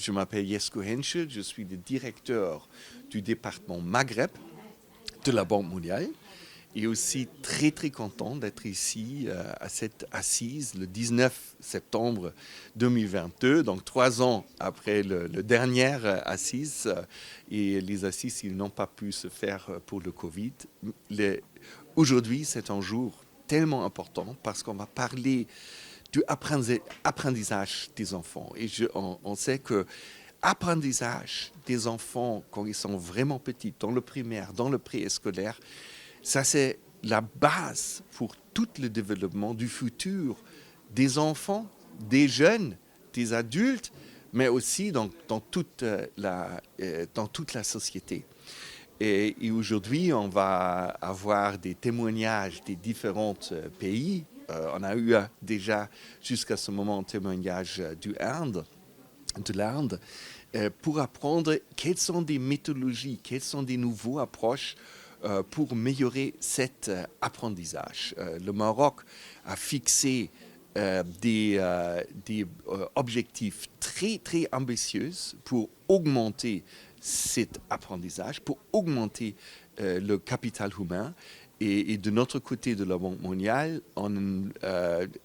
je m'appelle Jesko Henschel, je suis le directeur du département Maghreb de la Banque mondiale et aussi très très content d'être ici à cette assise le 19 septembre 2022, donc 3 ans après le dernière assise et les assises ils n'ont pas pu se faire pour le Covid. Aujourd'hui c'est un jour tellement important parce qu'on va parler du apprentissage des enfants et on sait que apprentissage des enfants quand ils sont vraiment petits, dans le primaire, dans le préscolaire, ça c'est la base pour tout le développement du futur des enfants, des jeunes, des adultes, mais aussi dans toute la société. Et aujourd'hui, on va avoir des témoignages des différents pays. On a eu déjà jusqu'à ce moment un témoignage de l'Inde, pour apprendre quelles sont des méthodologies, quelles sont des nouvelles approches pour améliorer cet apprentissage. Le Maroc a fixé des objectifs très, très ambitieux pour augmenter cet apprentissage, pour augmenter le capital humain. Et de notre côté de la Banque mondiale, on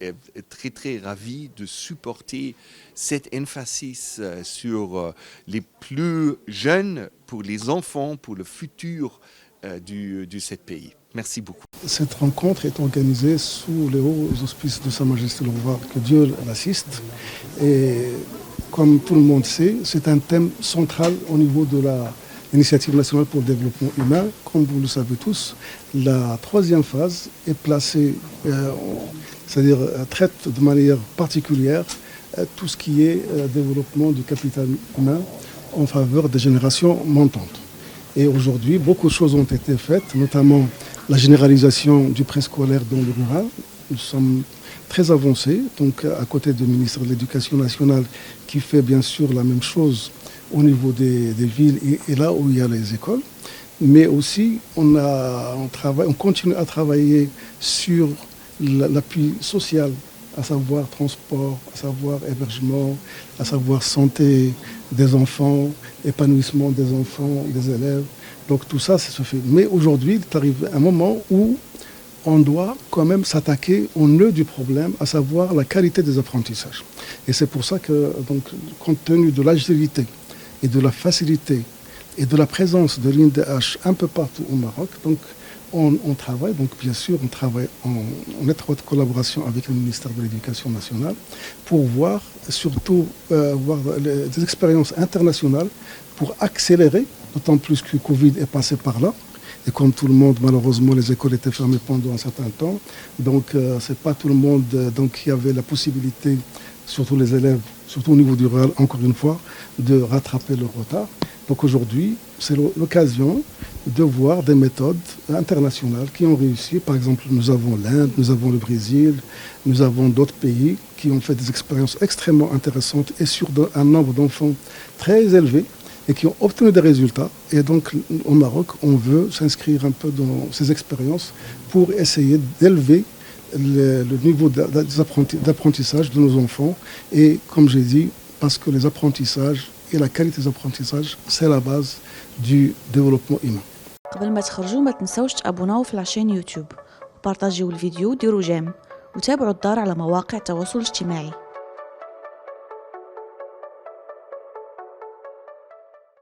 est très, très ravis de supporter cet emphasis sur les plus jeunes, pour les enfants, pour le futur de ce pays. Merci beaucoup. Cette rencontre est organisée sous les hauts auspices de Sa Majesté le Roi, que Dieu l'assiste. Et comme tout le monde sait, c'est un thème central au niveau de l'Initiative nationale pour le développement humain. Comme vous le savez tous, la troisième phase est placée, c'est-à-dire traite de manière particulière tout ce qui est développement du capital humain en faveur des générations montantes. Et aujourd'hui, beaucoup de choses ont été faites, notamment la généralisation du préscolaire dans le rural. Nous sommes très avancés, donc à côté du ministre de l'Éducation nationale qui fait bien sûr la même chose au niveau des villes et là où il y a les écoles. Mais aussi, on continue à travailler sur l'appui social, à savoir transport, à savoir hébergement, à savoir santé des enfants, épanouissement des enfants, des élèves. Donc tout ça, ça se fait. Mais aujourd'hui, il est arrivé un moment où on doit quand même s'attaquer au nœud du problème, à savoir la qualité des apprentissages. Et c'est pour ça que, donc, compte tenu de l'agilité et de la facilité et de la présence de l'INDH un peu partout au Maroc, donc on travaille, donc bien sûr, on travaille en étroite collaboration avec le ministère de l'Éducation nationale pour voir, surtout voir des expériences internationales pour accélérer, d'autant plus que le Covid est passé par là. Et comme tout le monde, malheureusement, les écoles étaient fermées pendant un certain temps. Donc, c'est pas tout le monde qui avait la possibilité, surtout les élèves, surtout au niveau du rural, encore une fois, de rattraper le retard. Donc aujourd'hui, c'est l'occasion de voir des méthodes internationales qui ont réussi. Par exemple, nous avons l'Inde, nous avons le Brésil, nous avons d'autres pays qui ont fait des expériences extrêmement intéressantes et sur un nombre d'enfants très élevé et qui ont obtenu des résultats. Et donc, au Maroc, on veut s'inscrire un peu dans ces expériences pour essayer d'élever le niveau d'apprentissage de nos enfants. Et comme j'ai dit, parce que les apprentissages et la qualité des apprentissages, c'est la base du développement humain. قبل ما تخرجوا ما تنسوش تابوناو في العشان يوتيوب وبارطاجيو الفيديو وديروا جيم وتابعوا الدار على مواقع التواصل الاجتماعي.